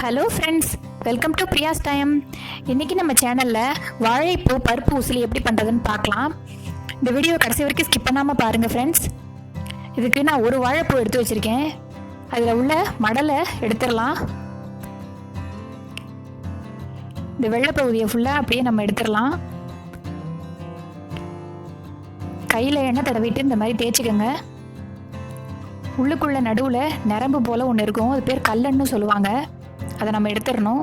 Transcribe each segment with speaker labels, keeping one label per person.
Speaker 1: Hello friends, welcome to Priya's time. இன்றைக்கி நம்ம சேனலில் வாழைப்பூ பருப்பு உசிலி எப்படி பண்ணுறதுன்னு பார்க்கலாம். இந்த வீடியோ கடைசி வரைக்கும் ஸ்கிப் பண்ணாமல் பாருங்கள் ஃப்ரெண்ட்ஸ். இதுக்கு நான் ஒரு வாழைப்பூ எடுத்து வச்சுருக்கேன். அதில் உள்ள மடலை எடுத்துடலாம். இந்த வெள்ளை பகுதியை ஃபுல்லாக அப்படியே நம்ம எடுத்துடலாம். கையில் எண்ணெய் தடவிட்டு இந்த மாதிரி தேய்ச்சிக்கோங்க. உள்ளுக்குள்ள நடுவில் நரம்பு போல் ஒன்று இருக்கும், அது பேர் கல்லன்னு சொல்லுவாங்க. அதை நம்ம எடுத்துடணும்.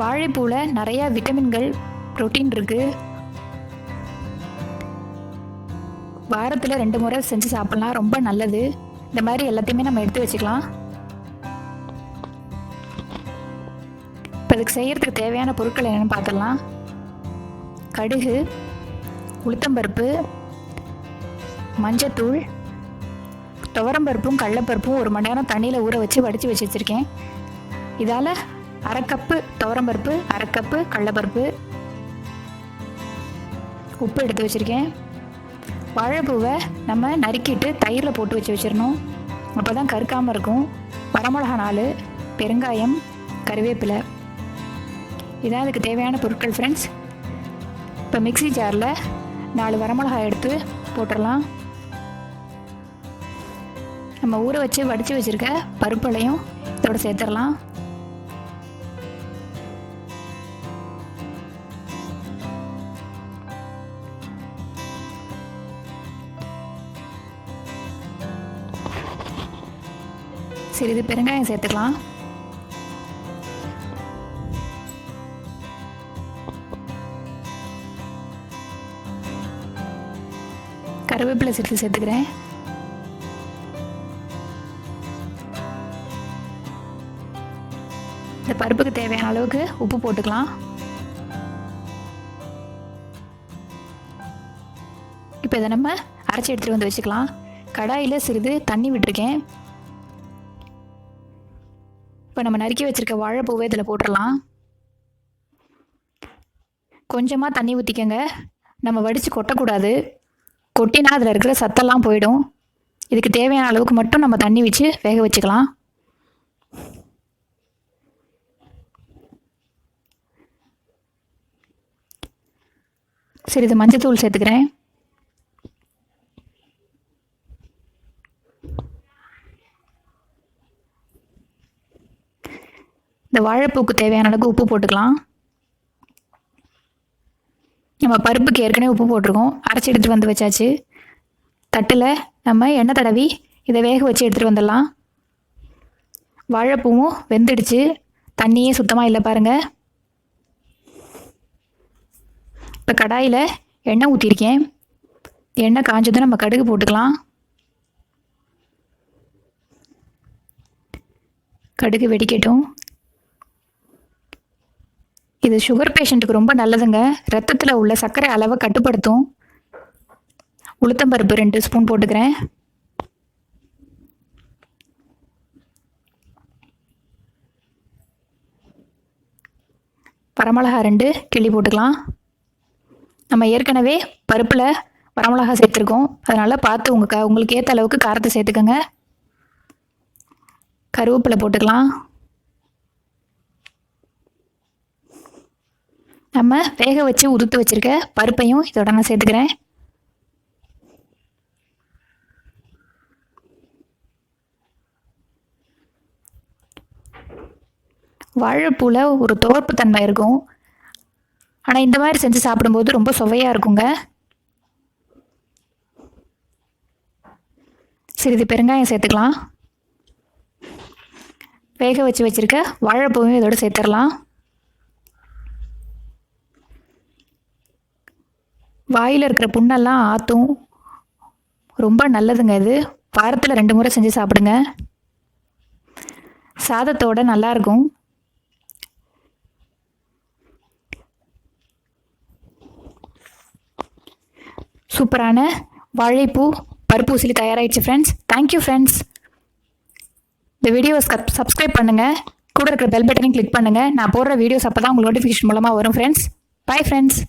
Speaker 1: வாழைப்பூவில் நிறையா விட்டமின்கள், புரோட்டீன் இருக்குது. வாரத்தில் 2 முறை செஞ்சு சாப்பிட்லாம், ரொம்ப நல்லது. இந்த மாதிரி எல்லாத்தையுமே நம்ம எடுத்து வச்சுக்கலாம். இப்போ இதுக்கு செய்கிறதுக்கு தேவையான பொருட்கள் என்னென்னு பார்த்துடலாம். கடுகு, உளுத்தம்பருப்பு, மஞ்சத்தூள், துவரம்பருப்பும் கடலைப்பருப்பும் 1 மணி நேரம் தண்ணியில் ஊற வச்சு வடித்து வச்சுருக்கேன். இதால் 1/2 கப்பு துவரம்பருப்பு, 1/2 கப்பு கடலைப்பருப்பு, உப்பு எடுத்து வச்சுருக்கேன். வாழைப்பூவை நம்ம நறுக்கிட்டு தயிரில் போட்டு வச்சிடணும், அப்போ தான் கருக்காமல் இருக்கும். வரமிளகா 4, பெருங்காயம், கருவேப்பிலை, இதான் அதுக்கு தேவையான பொருட்கள் ஃப்ரெண்ட்ஸ். இப்போ மிக்ஸி ஜாரில் 4 வரமிளகாய் எடுத்து போட்டுடலாம். நம்ம ஊற வச்சு வடித்து வச்சுருக்க பருப்புலையும் இதோட சேர்த்துடலாம். சிறிது பெருங்காயம் சேர்த்துக்கலாம். கருவேப்பிலை சிறிது சேர்த்துக்கிறேன். இந்த பருப்புக்கு தேவையான அளவுக்கு உப்பு போட்டுக்கலாம். இப்போ இதை நம்ம அரைச்சி எடுத்துகிட்டு வந்து வச்சுக்கலாம். கடாயில் சிறிது தண்ணி விட்டுருக்கேன். இப்போ நம்ம நறுக்கி வச்சுருக்க வாழைப்பூவை இதில் போட்டுடலாம். கொஞ்சமாக தண்ணி ஊற்றிக்கங்க. நம்ம வடித்து கொட்டக்கூடாது. கொட்டினா அதில் இருக்கிற சத்தெல்லாம் போயிடும். இதுக்கு தேவையான அளவுக்கு மட்டும் நம்ம தண்ணி வச்சு வேக வச்சுக்கலாம். சிறிது மஞ்சத்தூள் சேர்த்துக்கிறேன். இந்த வாழைப்பூக்கு தேவையான அளவுக்கு உப்பு போட்டுக்கலாம். நம்ம பருப்புக்கு ஏற்கனவே உப்பு போட்டிருக்கோம். அரைச்சி எடுத்துகிட்டு வந்து வச்சாச்சு. தட்டில் நம்ம எண்ணெய் தடவி இதை வேக வச்சு எடுத்துகிட்டு வந்துடலாம். வாழைப்பூவும் வெந்துடுச்சு, தண்ணியே சுத்தமாக இல்லை பாருங்கள். இப்போ கடாயில் எண்ணெய் ஊற்றிருக்கேன். எண்ணெய் காஞ்சதும் நம்ம கடுகு போட்டுக்கலாம். கடுகு வெடிக்கட்டும். இது சுகர் பேஷண்ட்டுக்கு ரொம்ப நல்லதுங்க. ரத்தத்தில் உள்ள சர்க்கரை அளவை கட்டுப்படுத்தும். உளுத்தம்பருப்பு 2 ஸ்பூன் போட்டுக்கிறேன். வரமிளகா 2 கிள்ளி போட்டுக்கலாம். நம்ம ஏற்கனவே பருப்பில் வரமிளகா சேர்த்துருக்கோம், அதனால் பார்த்து உங்களுக்கு ஏற்ற அளவுக்கு காரத்தை சேர்த்துக்கோங்க. கருவேப்பிலை போட்டுக்கலாம். நம்ம வேக வச்சு உதுத்து வச்சுருக்க பருப்பையும் இதோட நான் சேர்த்துக்கிறேன். வாழைப்பூவில் ஒரு துவர்ப்பு தன்மை இருக்கும், ஆனால் இந்த மாதிரி செஞ்சு சாப்பிடும்போது ரொம்ப சுவையாக இருக்குங்க. சிறிது பெருங்காயம் சேர்த்துக்கலாம். வேக வச்சு வச்சுருக்க வாழைப்பூவையும் இதோட சேர்த்துடலாம். வாயில் இருக்கிற புண்ணெல்லாம் ஆற்றும், ரொம்ப நல்லதுங்க. இது வாரத்தில் 2 முறை செஞ்சு சாப்பிடுங்க. சாதத்தோட நல்லாயிருக்கும். சூப்பரான வாழைப்பூ பருப்பு உசிலி தயாராகிடுச்சு ஃப்ரெண்ட்ஸ். Thank you friends. இந்த வீடியோவை சப்ஸ்கிரைப் பண்ணுங்கள். கூட இருக்கிற பெல் பட்டனையும் கிளிக் பண்ணுங்கள். நான் போடுற வீடியோஸ் அப்போ தான் உங்களுக்கு நோட்டிஃபிகேஷன் மூலமாக வரும் ஃப்ரெண்ட்ஸ். Bye friends.